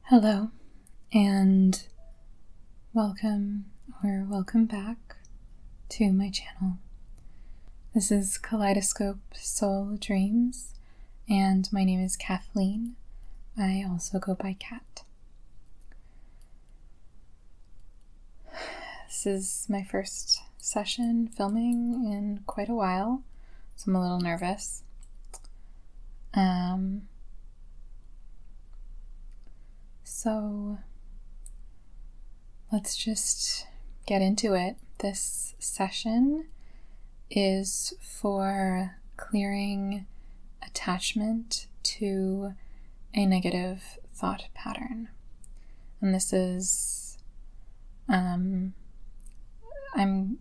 Hello, and welcome back to my channel. This is Kaleidoscope Soul Dreams, and my name is Kathleen. I also go by Kat. This is my first session filming in quite a while, so I'm a little nervous. So let's just get into it. This session is for clearing attachment to a negative thought pattern. And this is, I'm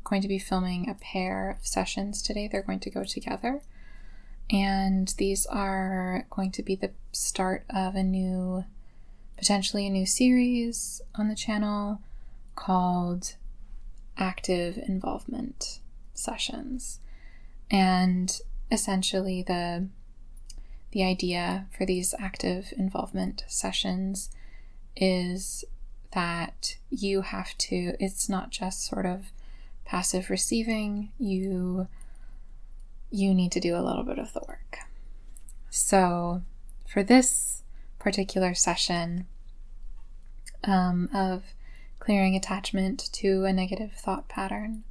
going to be filming a pair of sessions today. They're going to go together. And these are going to be the start of potentially a new series on the channel called Active Involvement Sessions. And essentially the idea for these active involvement sessions is that you have to, it's not just sort of passive receiving, you need to do a little bit of the work. So for this particular session of clearing attachment to a negative thought pattern,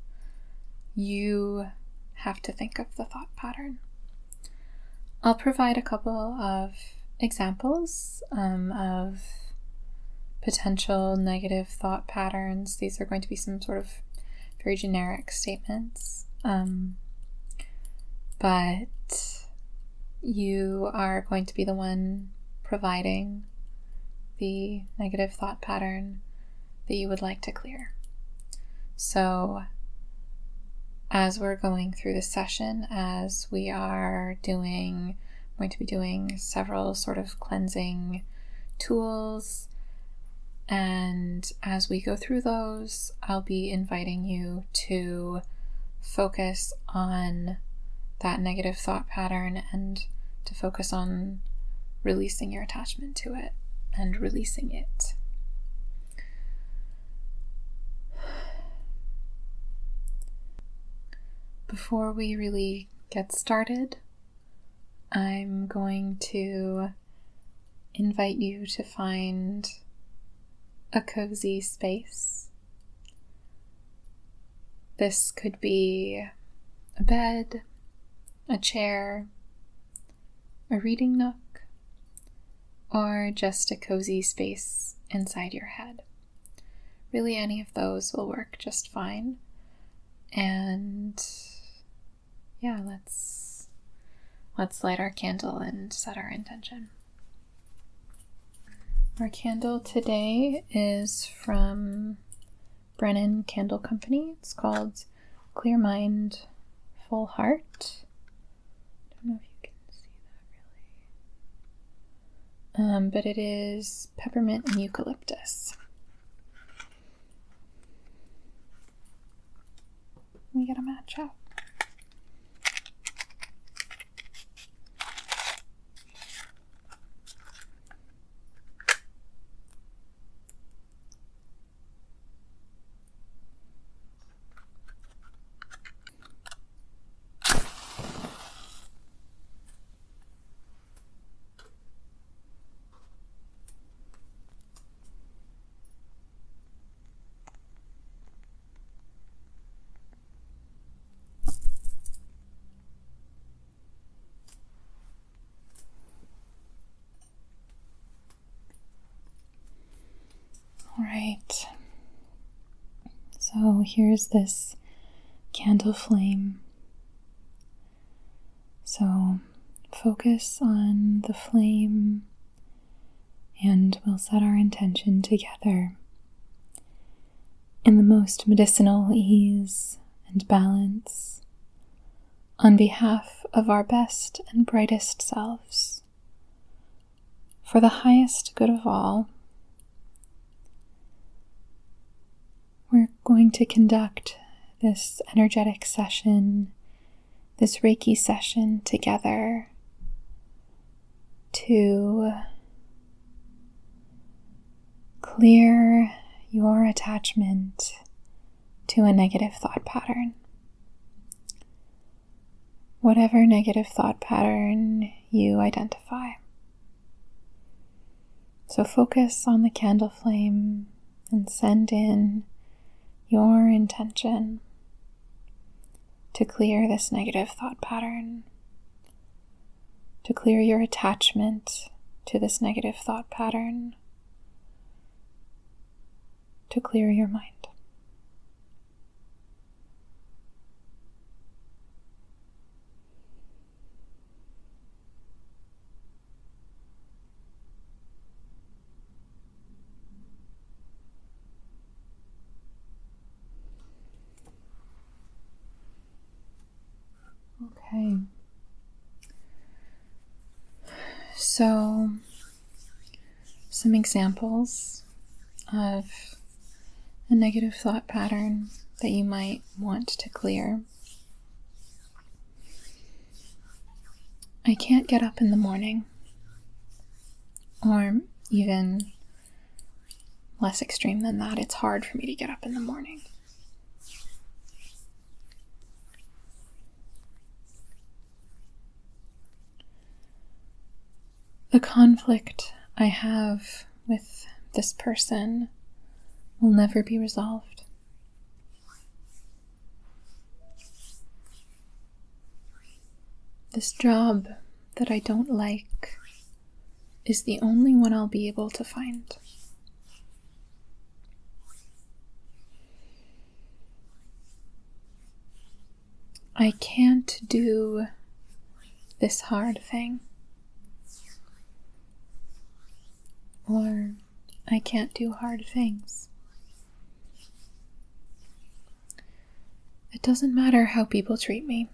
you have to think of the thought pattern. I'll provide a couple of examples of potential negative thought patterns. These are going to be some sort of very generic statements, but you are going to be the one providing the negative thought pattern that you would like to clear. So as we're going through the session, as we are going to be doing several sort of cleansing tools, and as we go through those, I'll be inviting you to focus on that negative thought pattern and to focus on releasing your attachment to it and releasing it. Before we really get started, I'm going to invite you to find a cozy space. This could be a bed, a chair, a reading nook, or just a cozy space inside your head. Really, any of those will work just fine. And yeah, let's light our candle and set our intention. Our candle today is from Brennan Candle Company. It's called Clear Mind, Full Heart. I don't know if you can see that really. But it is peppermint and eucalyptus. Let me get a match out. Alright, so here's this candle flame. So focus on the flame and we'll set our intention together in the most medicinal ease and balance on behalf of our best and brightest selves, for the highest good of all. We're going to conduct this energetic session, this Reiki session together to clear your attachment to a negative thought pattern. Whatever negative thought pattern you identify. So focus on the candle flame and send in your intention to clear this negative thought pattern, to clear your attachment to this negative thought pattern, to clear your mind. Okay. So, some examples of a negative thought pattern that you might want to clear. I can't get up in the morning. Or even less extreme than that, it's hard for me to get up in the morning. The conflict I have with this person will never be resolved. This job that I don't like is the only one I'll be able to find. I can't do this hard thing. Or I can't do hard things. It doesn't matter how people treat me.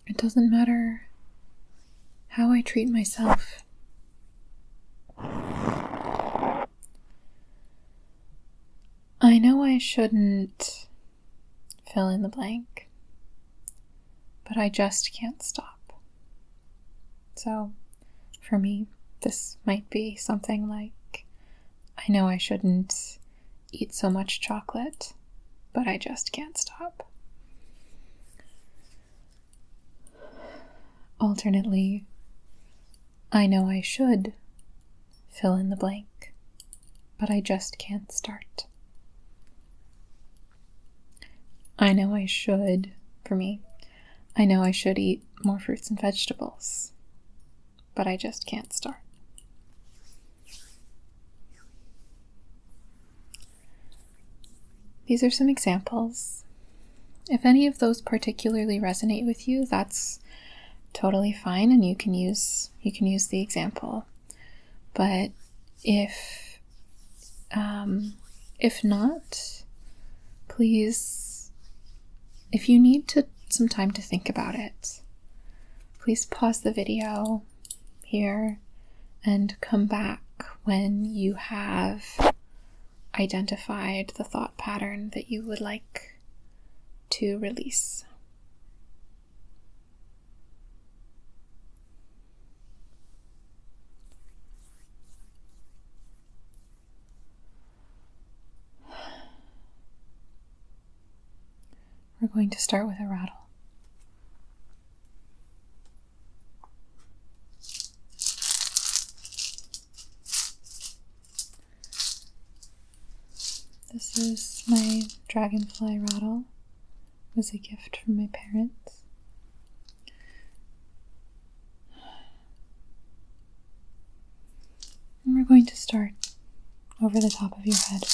It doesn't matter how I treat myself. I know I shouldn't fill in the blank, but I just can't stop. So, for me, this might be something like, I know I shouldn't eat so much chocolate, but I just can't stop. Alternately, I know I should fill in the blank, but I just can't start. I know I should, for me, I know I should eat more fruits and vegetables, but I just can't start. These are some examples. If any of those particularly resonate with you, that's totally fine, and you can use the example. But if not, please, if you need some time to think about it, please pause the video here and come back when you have identified the thought pattern that you would like to release. We're going to start with a rattle. This is my dragonfly rattle. It was a gift from my parents. And we're going to start over the top of your head.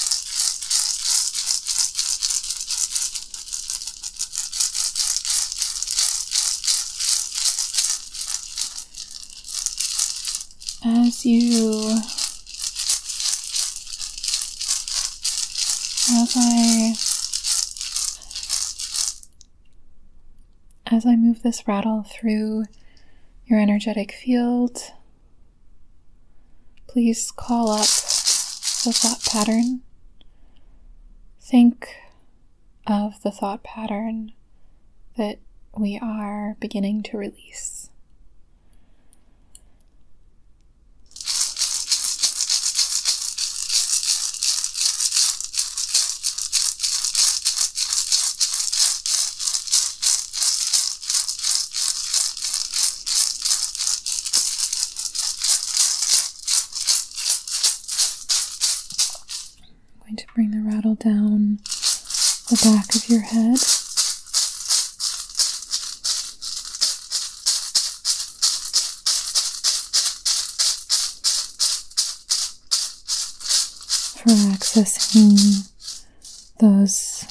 As I move this rattle through your energetic field, please call up the thought pattern. Think of the thought pattern that we are beginning to release. rattle down the back of your head. For accessing those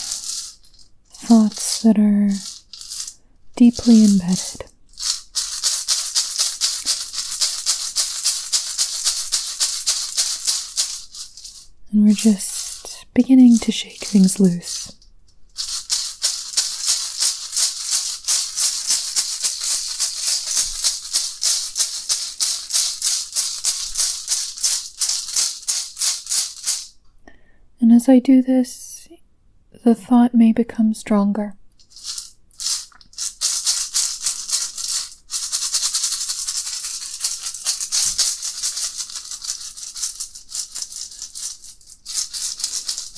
thoughts that are deeply embedded. And we're just beginning to shake things loose. And as I do this, the thought may become stronger.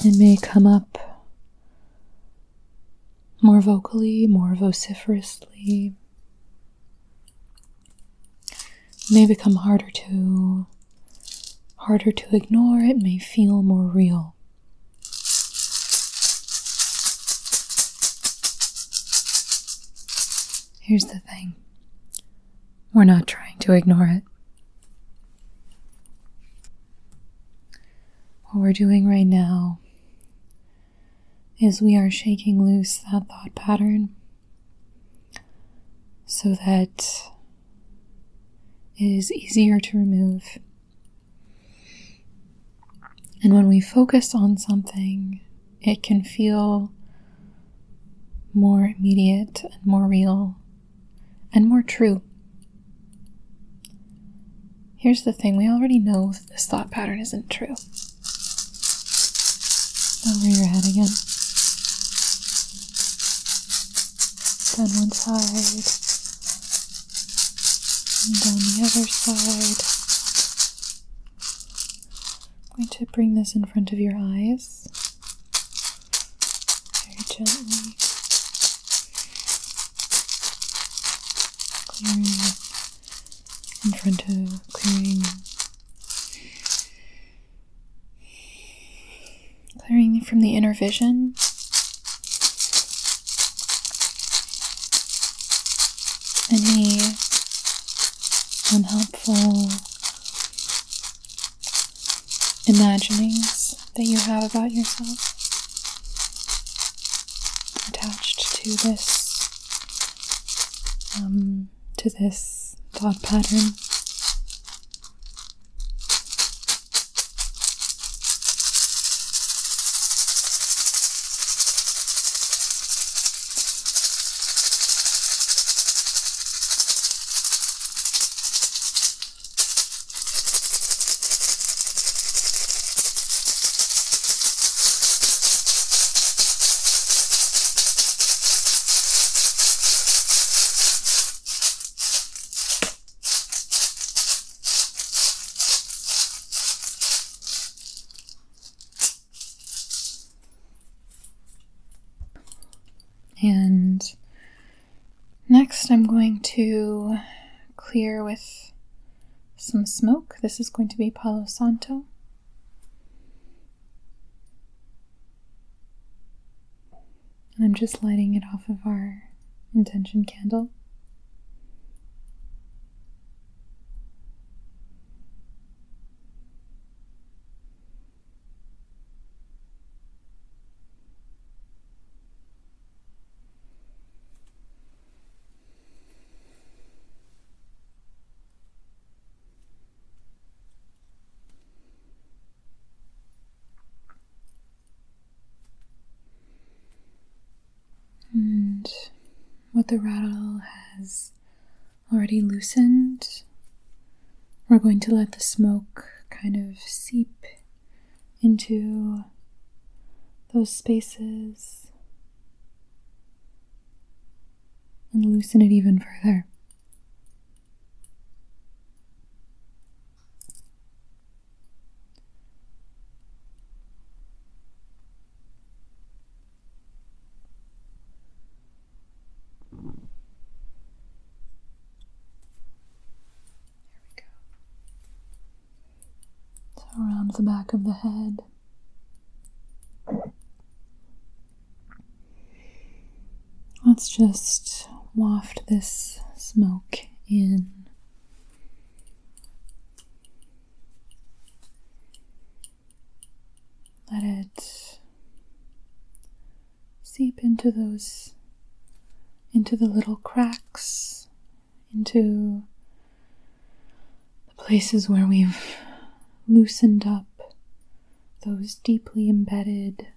It may come up more vocally, more vociferously. It may become harder to ignore. It may feel more real. Here's the thing. We're not trying to ignore it. What we're doing right now is we are shaking loose that thought pattern so that it is easier to remove. And when we focus on something, it can feel more immediate and more real and more true. Here's the thing, we already know that this thought pattern isn't true. Over your head again. Down one side, and down the other side. I'm going to bring this in front of your eyes, very gently, clearing from the inner vision. Any unhelpful imaginings that you have about yourself attached to this thought pattern. And next I'm going to clear with some smoke. This is going to be Palo Santo. And I'm just lighting it off of our intention candle. And what the rattle has already loosened, we're going to let the smoke kind of seep into those spaces and loosen it even further. Around the back of the head. just waft this smoke in. Let it seep into the little cracks, into the places where we've loosened up those deeply embedded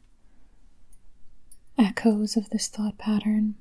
echoes of this thought pattern.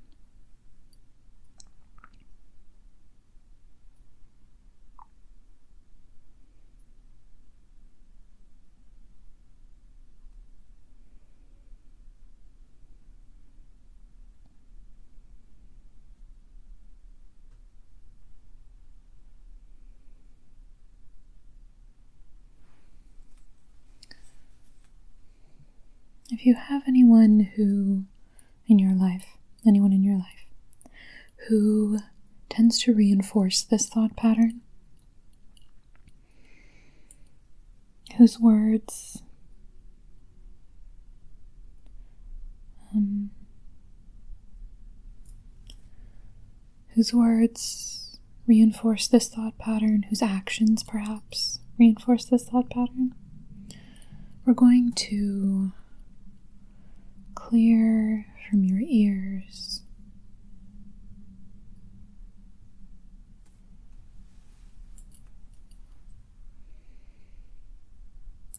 If you have anyone in your life who tends to reinforce this thought pattern, whose words reinforce this thought pattern, whose actions perhaps reinforce this thought pattern, we're going to clear from your ears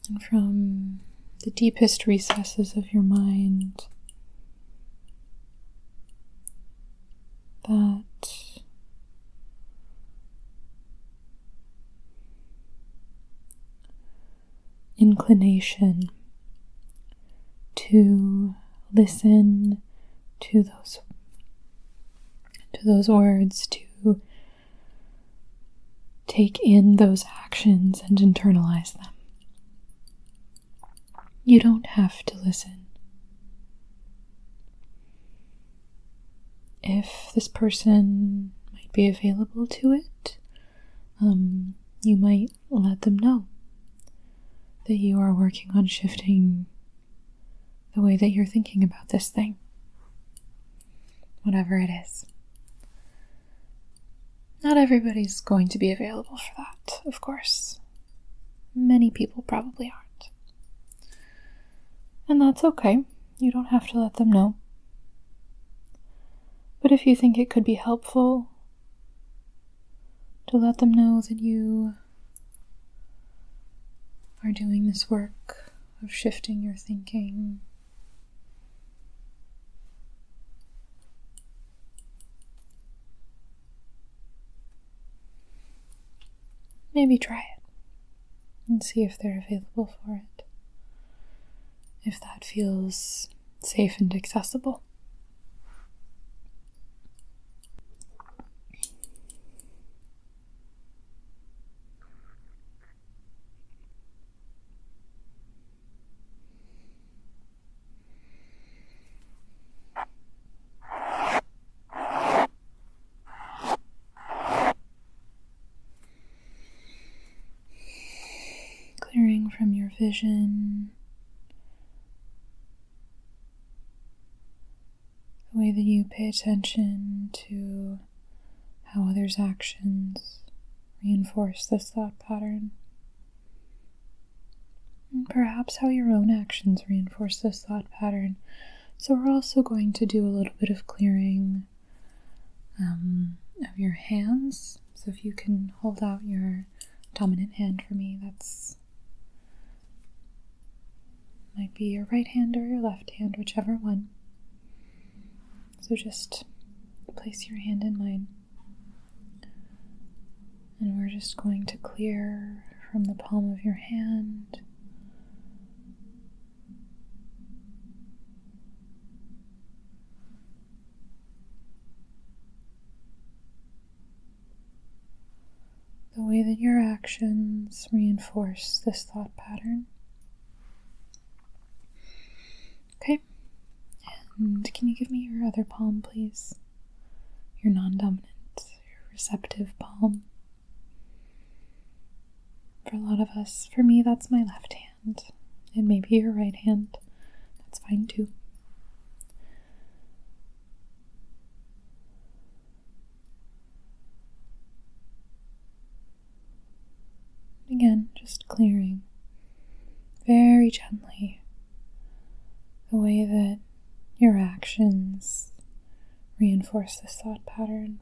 and from the deepest recesses of your mind that inclination to listen to those words, to take in those actions and internalize them. You don't have to listen. If this person might be available to it, you might let them know that you are working on shifting the way that you're thinking about this thing, whatever it is. Not everybody's going to be available for that, of course. Many people probably aren't. And that's okay. You don't have to let them know. But if you think it could be helpful to let them know that you are doing this work of shifting your thinking, maybe try it and see if they're available for it, if that feels safe and accessible. Clearing from your vision the way that you pay attention to how others' actions reinforce this thought pattern, and perhaps how your own actions reinforce this thought pattern. So we're also going to do a little bit of clearing of your hands. So if you can hold out your dominant hand for me, that's might be your right hand or your left hand, whichever one. So just place your hand in mine. And we're just going to clear from the palm of your hand the way that your actions reinforce this thought pattern. Okay, and can you give me your other palm, please? Your non-dominant, your receptive palm. For a lot of us, for me, that's my left hand. It may be your right hand. That's fine too. just clearing very gently the way that your actions reinforce this thought pattern.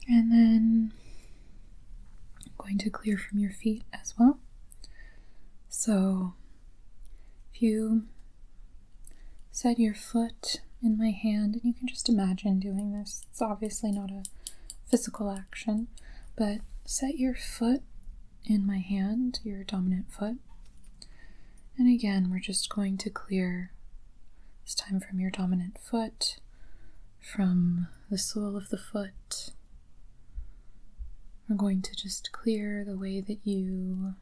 And then I'm going to clear from your feet as well. So if you set your foot in my hand, and you can just imagine doing this. It's obviously not a physical action, but set your foot in my hand, your dominant foot. And again, we're just going to clear this time from your dominant foot, from the sole of the foot. We're going to just clear the way that you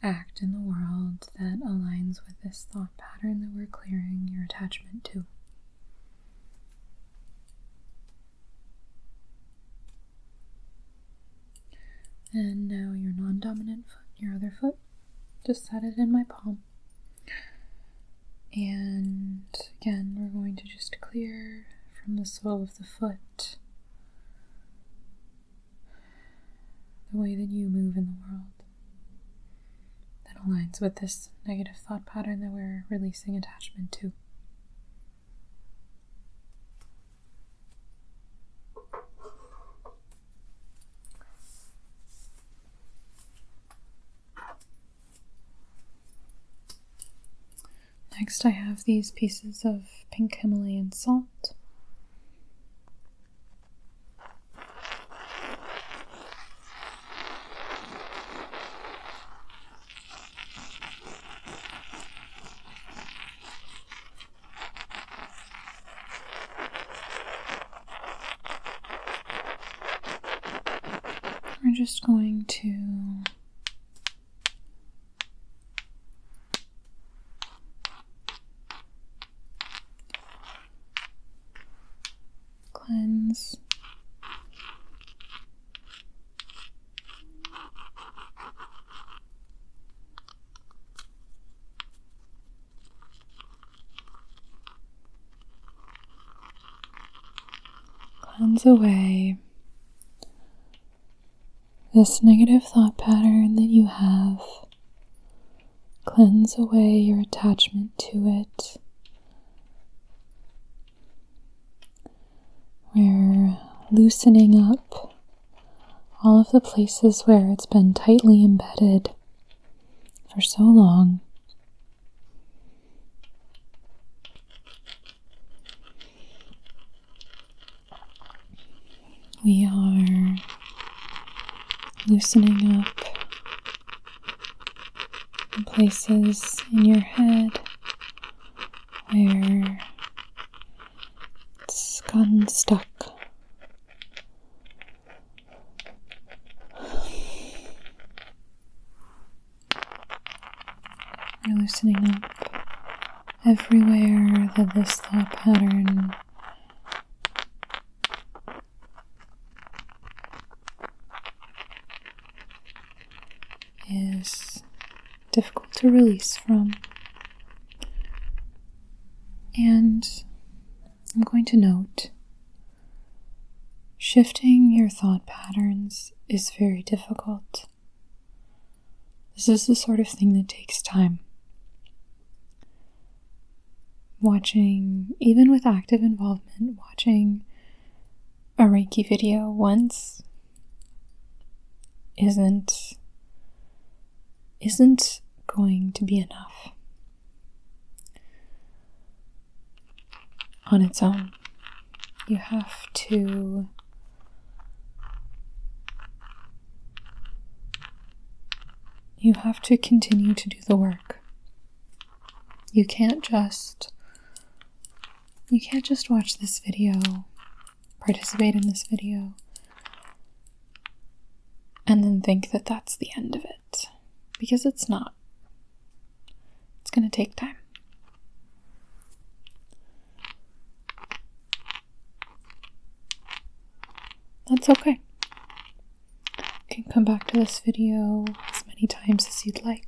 act in the world that aligns with this thought pattern that we're clearing your attachment to. And now your non-dominant foot, your other foot, just set it in my palm. And again, we're going to just clear from the sole of the foot the way that you move in the world that aligns with this negative thought pattern that we're releasing attachment to. Next, I have these pieces of pink Himalayan salt. We're just going to cleanse away this negative thought pattern that you have. Cleanse away your attachment to it. We're loosening up all of the places where it's been tightly embedded for so long. We are loosening up the places in your head where it's gotten stuck. We're loosening up everywhere that this thought pattern is difficult to release from. And I'm going to note, shifting your thought patterns is very difficult. This is the sort of thing that takes time. Watching, even with active involvement, watching a Reiki video once isn't going to be enough on its own. You have to continue to do the work. You can't just watch this video, participate in this video, and then think that that's the end of it. Because it's not. It's going to take time. That's okay. You can come back to this video as many many times as you'd like.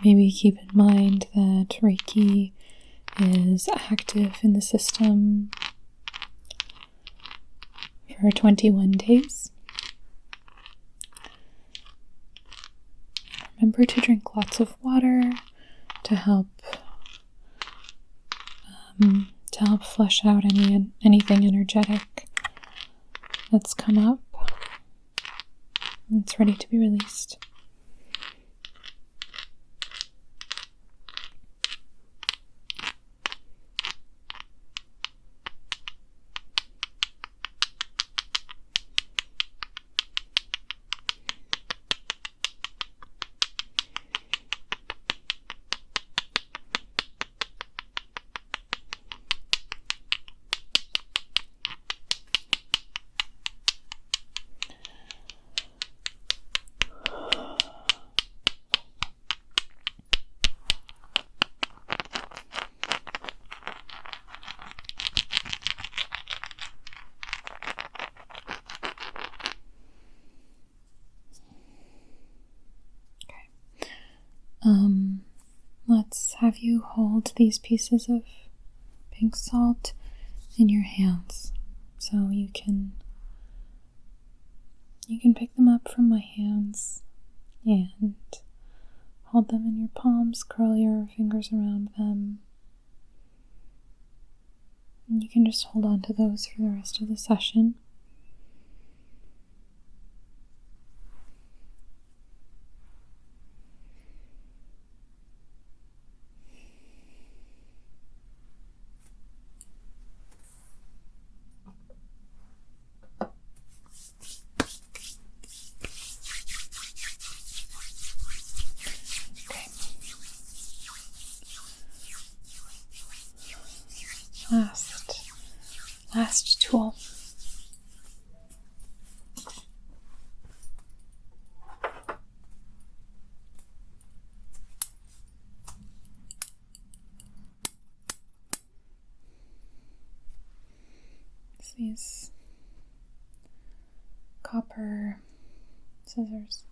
Maybe keep in mind that Reiki is active in the system for 21 days. Remember to drink lots of water to help flush out anything energetic that's come up. It's ready to be released. Let's have you hold these pieces of pink salt in your hands, so you can pick them up from my hands and hold them in your palms, curl your fingers around them, and you can just hold on to those for the rest of the session. Last tool. It's these copper scissors.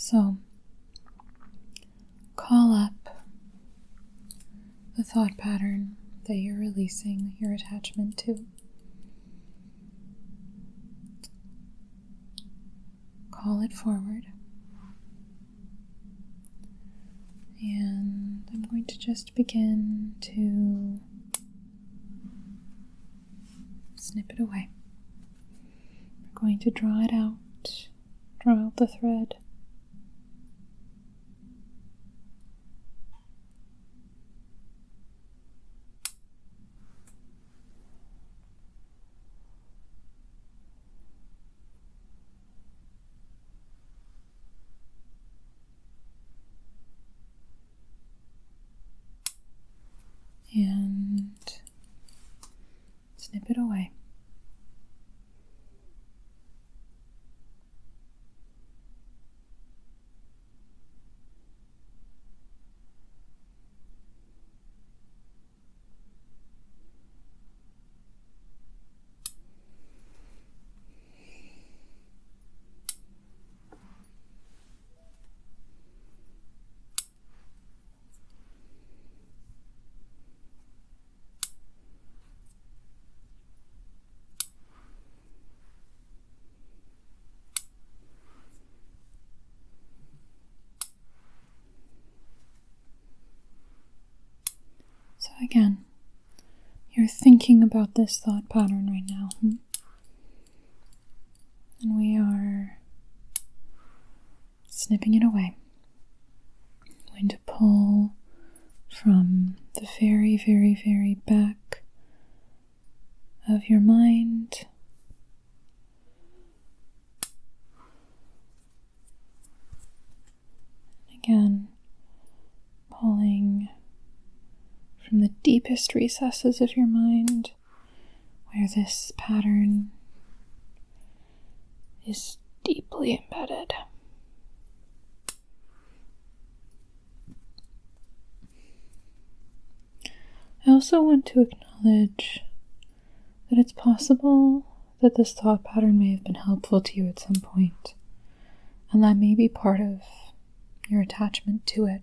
So, call up the thought pattern that you're releasing your attachment to. Call it forward. And I'm going to just begin to snip it away. We're going to draw it out, draw out the thread. And snip it away. So again, you're thinking about this thought pattern right now. And we are snipping it away. I'm going to pull from the very, very, very back of your mind. from the deepest recesses of your mind, where this pattern is deeply embedded. I also want to acknowledge that it's possible that this thought pattern may have been helpful to you at some point, and that may be part of your attachment to it.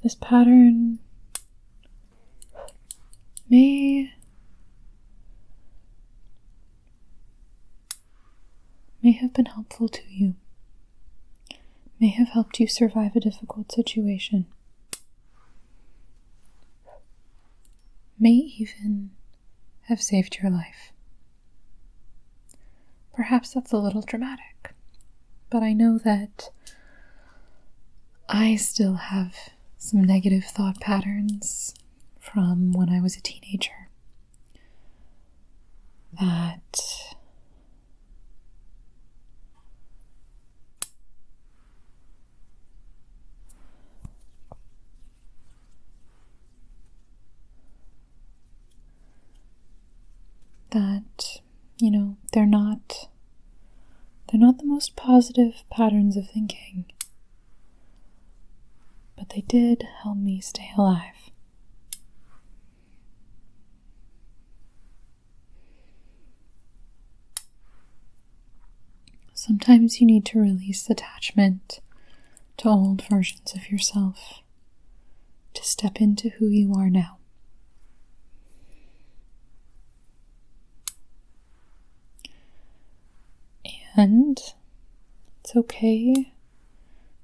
This pattern may have been helpful to you, may have helped you survive a difficult situation, may even have saved your life. Perhaps that's a little dramatic, but I know that I still have some negative thought patterns from when I was a teenager that they're not the most positive patterns of thinking, but they did help me stay alive. Sometimes you need to release attachment to old versions of yourself to step into who you are now. And it's okay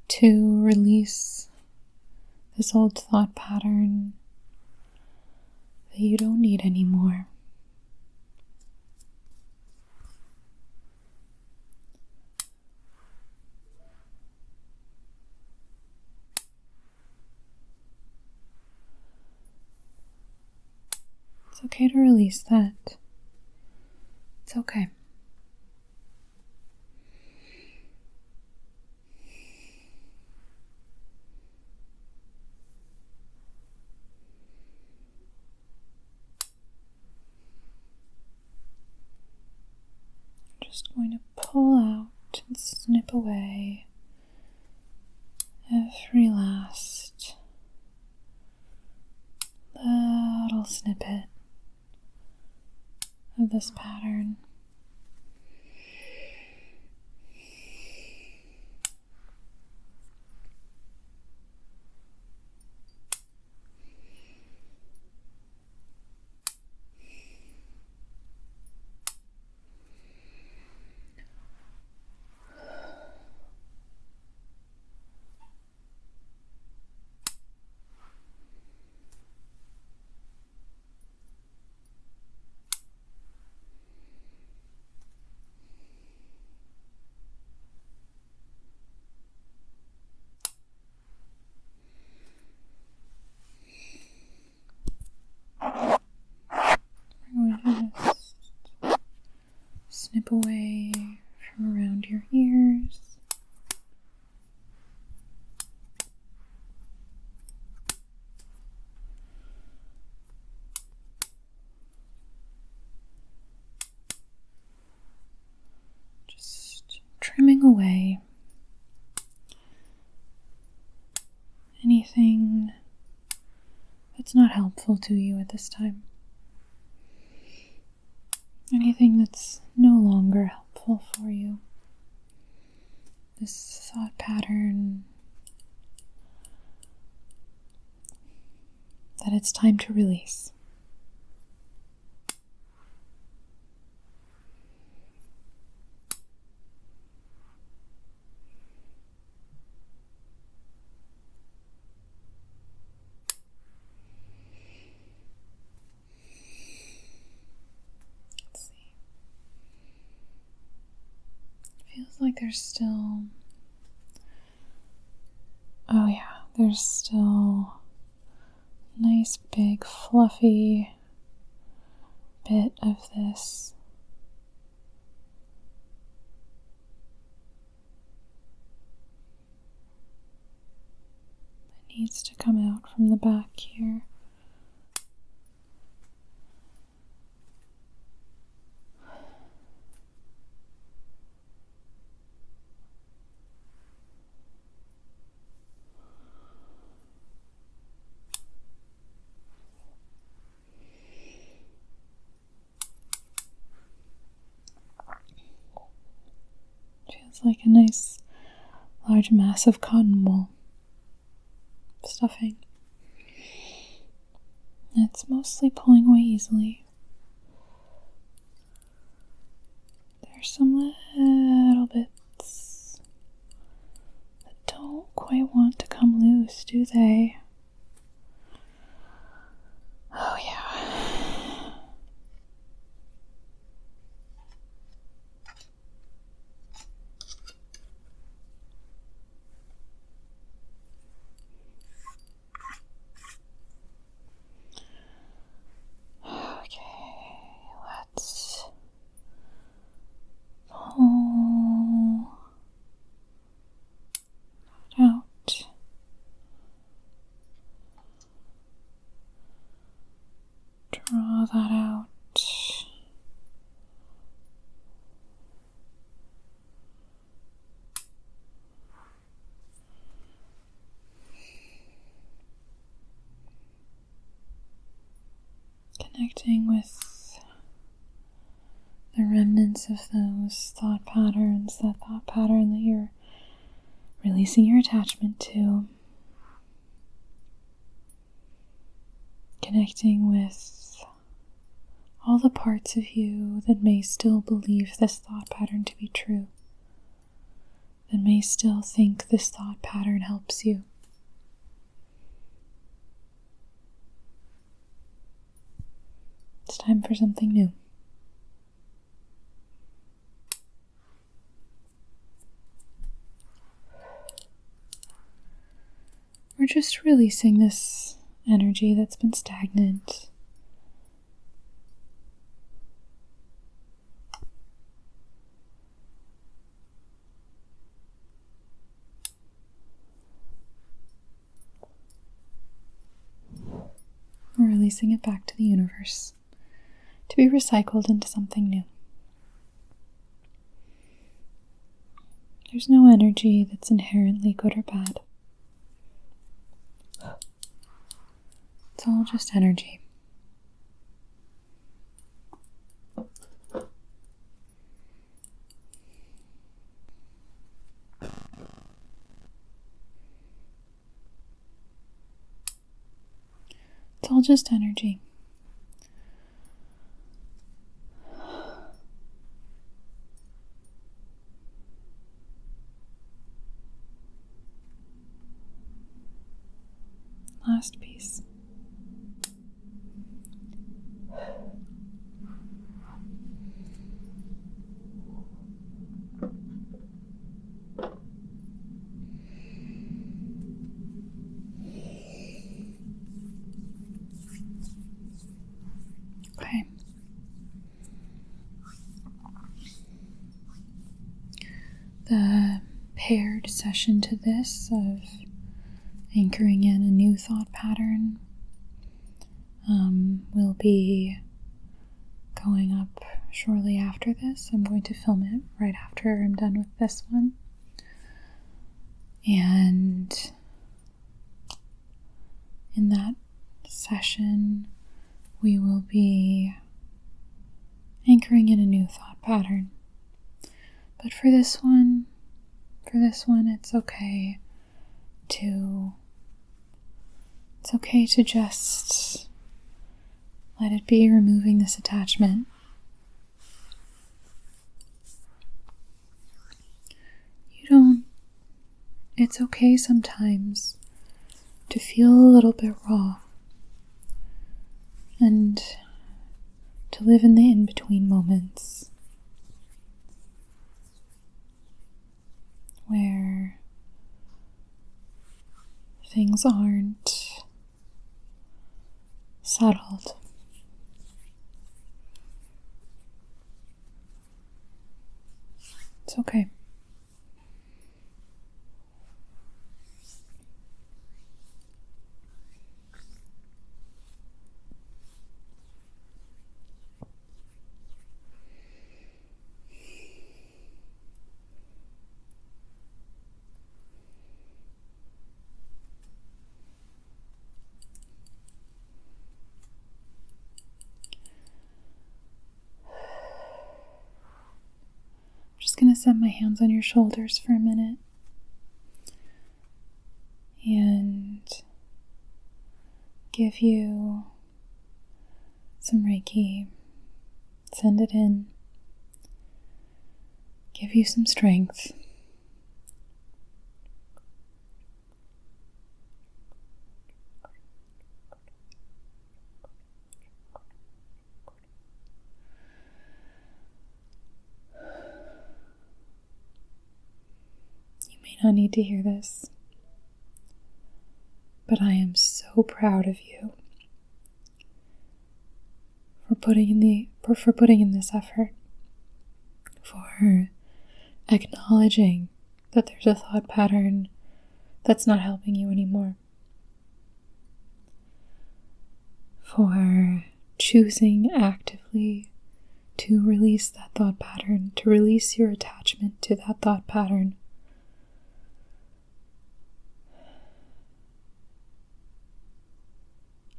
to release this old thought pattern that you don't need anymore. It's okay to release that. It's okay. Just going to pull out and snip away every last little snippet of this pattern. Snip away from around your ears. Just trimming away anything that's not helpful to you at this time. Anything that's no longer helpful for you. This thought pattern that it's time to release. Feels like there's still, there's still a nice big fluffy bit of this. It needs starts to come out from the back here. Feels like a nice large mass of cotton wool stuffing. It's mostly pulling away easily. There's some little bits that don't quite want to come loose, do they? Oh yeah. Draw that out. Connecting with the remnants of those thought patterns, that thought pattern that you're releasing your attachment to. Connecting with all the parts of you that may still believe this thought pattern to be true, that may still think this thought pattern helps you. It's time for something new. We're just releasing this energy that's been stagnant. We're releasing it back to the universe to be recycled into something new. There's no energy that's inherently good or bad. It's all just energy. It's all just energy. Last piece. Okay. The paired session to this of anchoring in a new thought pattern will be going up shortly after this. I'm going to film it right after I'm done with this one. And in that session, we will be anchoring in a new thought pattern. But for this one, it's okay to just let it be removing this attachment. It's okay sometimes to feel a little bit raw and to live in the in-between moments where things aren't settled. It's okay. set my hands on your shoulders for a minute and give you some Reiki. Send it in. Give you some strength. You may not need to hear this, but I am so proud of you for putting in this effort, for acknowledging that there's a thought pattern that's not helping you anymore, for choosing actively to release that thought pattern, to release your attachment to that thought pattern.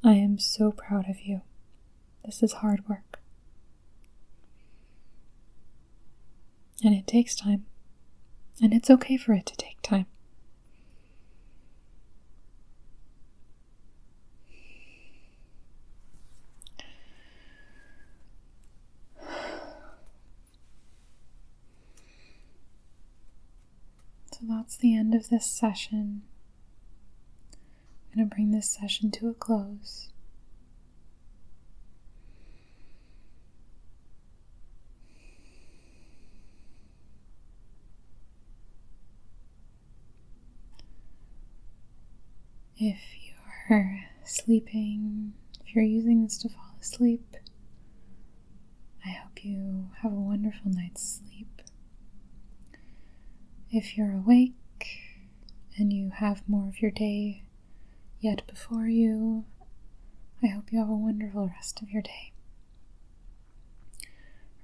I am so proud of you. This is hard work. And it takes time. And it's okay for it to take time. So that's the end of this session. I'm going to bring this session to a close. If you're sleeping, if you're using this to fall asleep, I hope you have a wonderful night's sleep. If you're awake and you have more of your day yet before you, I hope you have a wonderful rest of your day.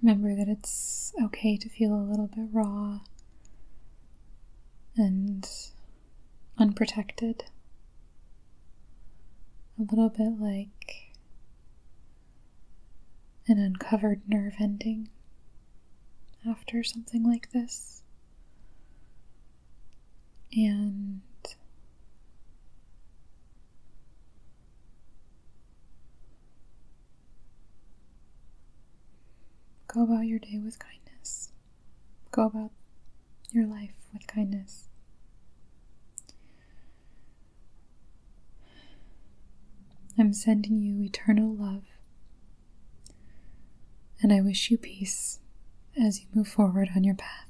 Remember that it's okay to feel a little bit raw and unprotected. A little bit like an uncovered nerve ending after something like this. And go about your day with kindness. Go about your life with kindness. I'm sending you eternal love, and I wish you peace as you move forward on your path.